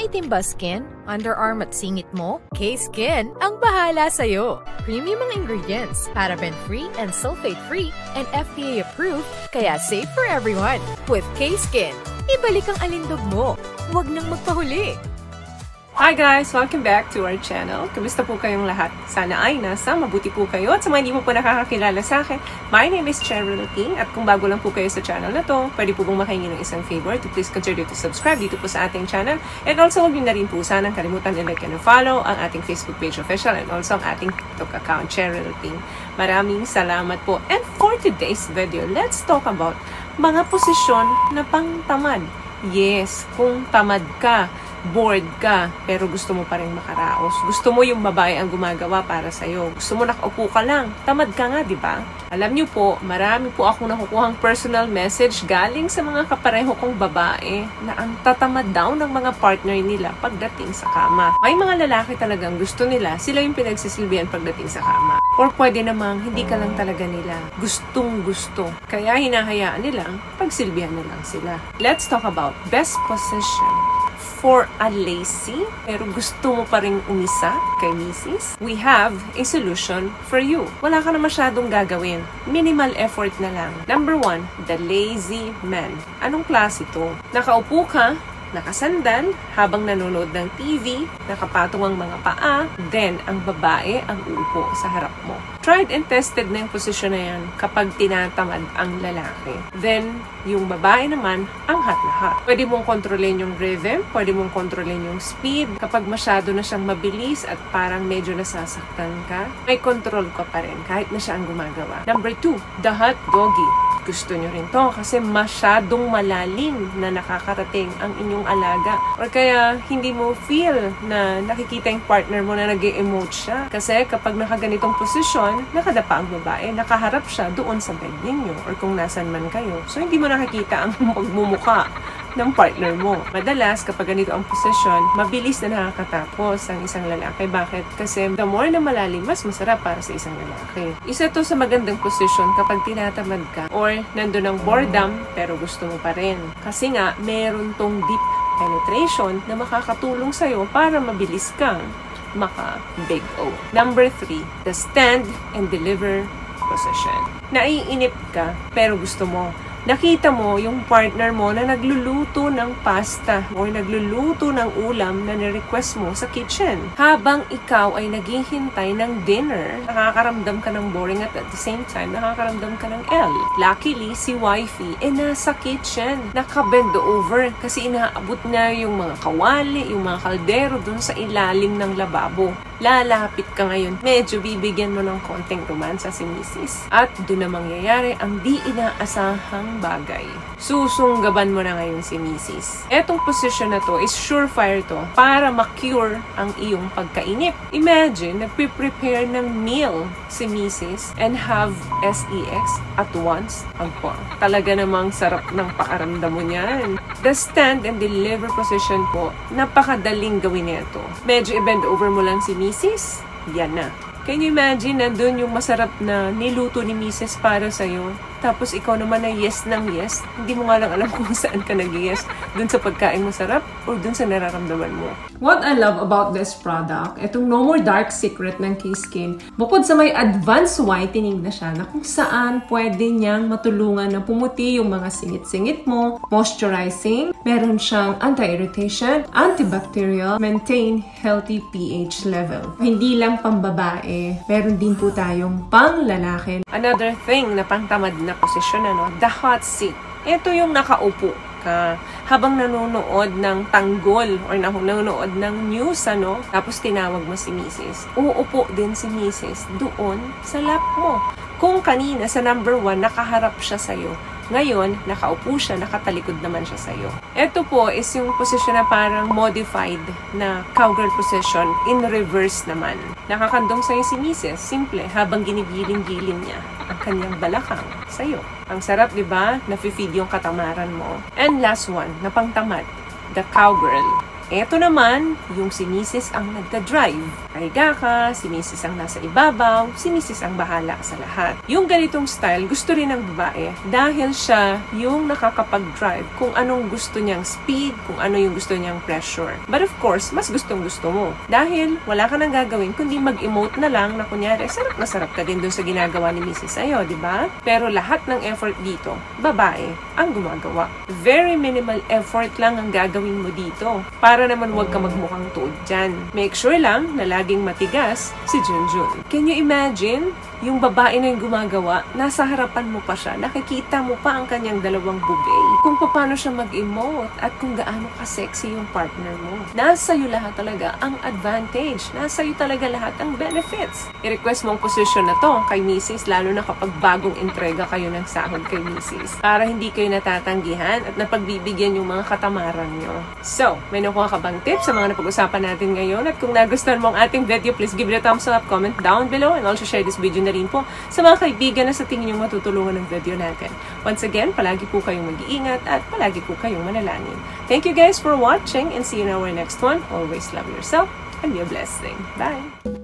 Umiitim ba skin, underarm at singit mo? K-Skin ang bahala sa'yo. Premium ang ingredients, paraben-free and sulfate-free, and FDA-approved, kaya safe for everyone. With K-Skin, ibalik ang alindog mo. Huwag nang magpahuli. Hi guys! Welcome back to our channel. Kamusta po kayong lahat? Sana ay nasa mabuti po kayo. At sa mga hindi po nakakakilala sa akin, my name is Cheryl King. At kung bago lang po kayo sa channel na to, pwede po pong makahingi ng isang favor to please consider to subscribe dito po sa ating channel. And also, huwag niyo na rin po sanang kalimutan i-like and follow ang ating Facebook page official and also ang ating TikTok account, Cheryl King. Maraming salamat po. And for today's video, let's talk about mga posisyon na pangtamad. Yes, kung tamad ka, bored ka, pero gusto mo pa rin makaraos. Gusto mo yung babae ang gumagawa para sa'yo. Gusto mo nakaupo ka lang. Tamad ka nga, di ba? Alam niyo po, marami po akong nakukuhang personal message galing sa mga kapareho kong babae na ang tatamad daw ng mga partner nila pagdating sa kama. May mga lalaki talagang gusto nila, sila yung pinagsisilbihan pagdating sa kama. Or pwede namang hindi ka lang talaga nila. Gustong gusto. Kaya hinahayaan nilang pagsilbihan na lang sila. Let's talk about best position for a lazy, pero gusto mo pa rin umisa kay misis. We have a solution for you. Wala ka na masyadong gagawin. Minimal effort na lang. Number 1, the lazy man. Anong klase ito? Nakaupo ka, nakasandal, habang nanonood ng TV, nakapatong ang mga paa, then ang babae ang uupo sa harap mo. Tried and tested na yung posisyon na yan kapag tinatamad ang lalaki. Then, yung babae naman, ang hot na hot. Pwede mong kontrolin yung rhythm, pwede mong kontrolin yung speed. Kapag masyado na siyang mabilis at parang medyo nasasaktan ka, may control ka pa rin kahit na siya ang gumagawa. Number 2, the hot doggy. Gusto nyo rin to kasi masyadong malalim na nakakarating ang inyong alaga. Or kaya hindi mo feel na nakikita yung partner mo na nag-emote siya. Kasi kapag nakaganitong posisyon, nakadapa ang babae, nakaharap siya doon sa bed ninyo or kung nasan man kayo. So hindi mo nakikita ang pagmumuka ng partner mo. Madalas, kapag ganito ang posisyon, mabilis na nakakatapos ang isang lalaki. Bakit? Kasi the more na malalim, mas masarap para sa isang lalaki. Isa to sa magandang posisyon kapag tinatamad ka or nandun ang boredom pero gusto mo pa rin. Kasi nga, meron tong deep penetration na makakatulong sa'yo para mabilis kang maka-big O. Number 3, the stand and deliver position. Naiinip ka pero gusto mo. Nakita mo yung partner mo na nagluluto ng pasta o nagluluto ng ulam na ni-request mo sa kitchen. Habang ikaw ay naghihintay ng dinner, nakakaramdam ka ng boring at the same time, nakakaramdam ka ng L. Luckily, si wifey nasa kitchen. Nakabend over kasi inaabot na yung mga kawali, yung mga kaldero dun sa ilalim ng lababo. Lalapit ka ngayon, medyo bibigyan mo ng konting romansa si misis. At doon na mangyayari ang di inaasahang bagay. Susunggaban mo na ngayon si misis. Etong position na to is surefire to para ma-cure ang iyong pagkainip. Imagine, nagpe-prepare ng meal si misis and have sex at once. Talaga namang sarap ng pakaramdam mo niyan. The stand and deliver position po, napakadaling gawin nito. Medyo i-bend over mo lang si misis, yan na. Can you imagine, nandun yung masarap na niluto ni misis para sa'yo? Tapos ikaw naman na yes ng yes. Hindi mo nga lang alam kung saan ka nag-yes. Dun sa pagkain mo sarap o dun sa nararamdaman mo. What I love about this product, itong No More Dark Secret ng K-Skin, bukod sa may advanced whitening na siya na kung saan pwede niyang matulungan na pumuti yung mga singit-singit mo, moisturizing, meron siyang anti-irritation, antibacterial, maintain healthy pH level. Hindi lang pambabae, meron din po tayong pang-lalaki. Another thing na pangtamad na posisyon, the hot seat. Ito yung nakaupo ka habang nanonood ng tanggol or nanonood ng news, tapos tinawag mo si misis. Uupo din si misis doon sa lap mo. Kung kanina sa number 1, nakaharap siya sa'yo. Ngayon, nakaupo siya, nakatalikod naman siya sa'yo. Ito po is yung position na parang modified na cowgirl position in reverse naman. Nakakandong sa'yo si misis, simple, habang ginigiling-giling niya ang kanyang balakang sa'yo. Ang sarap, di ba? Nafe-feed yung katamaran mo. And last one, na pangtamad, the cowgirl Eto naman, yung si Mrs. ang nagda-drive. Kaya ka, si Mrs. ang nasa ibabaw, si Mrs. ang bahala sa lahat. Yung ganitong style, gusto rin ng babae dahil siya yung nakakapag-drive kung anong gusto niyang speed, kung ano yung gusto niyang pressure. But of course, mas gustong gusto mo. Dahil wala ka nang gagawin kundi mag-emote na lang na kunyari, sarap na sarap ka din dun sa ginagawa ni Mrs. sa'yo, di ba? Pero lahat ng effort dito, babae ang gumagawa. Very minimal effort lang ang gagawin mo dito para naman huwag ka magmukhang tuod dyan. Make sure lang na laging matigas si Junjun. Can you imagine? Yung babae na yung gumagawa, nasa harapan mo pa siya, nakikita mo pa ang kanyang dalawang bubay. Kung paano siya mag-emote at kung gaano ka-sexy yung partner mo. Nasa iyo lahat talaga ang advantage. Nasa iyo talaga lahat ang benefits. I-request mo ang position na to kay Mrs. lalo na kapag bagong entrega kayo ng sahod kay Mrs. Para hindi kayo natatanggihan at napagbibigyan yung mga katamaran nyo. So, may nakuha ka bang tips sa mga napag-usapan natin ngayon? At kung nagustuhan mo ang ating video, please give it a thumbs up, comment down below, and also share this video na rin po sa mga kaibigan na sa tingin nyo matutulungan ng video natin. Once again, palagi po kayong mag-iingat at palagi po kayong manalangin. Thank you guys for watching and see you in our next one. Always love yourself and be a blessing. Bye!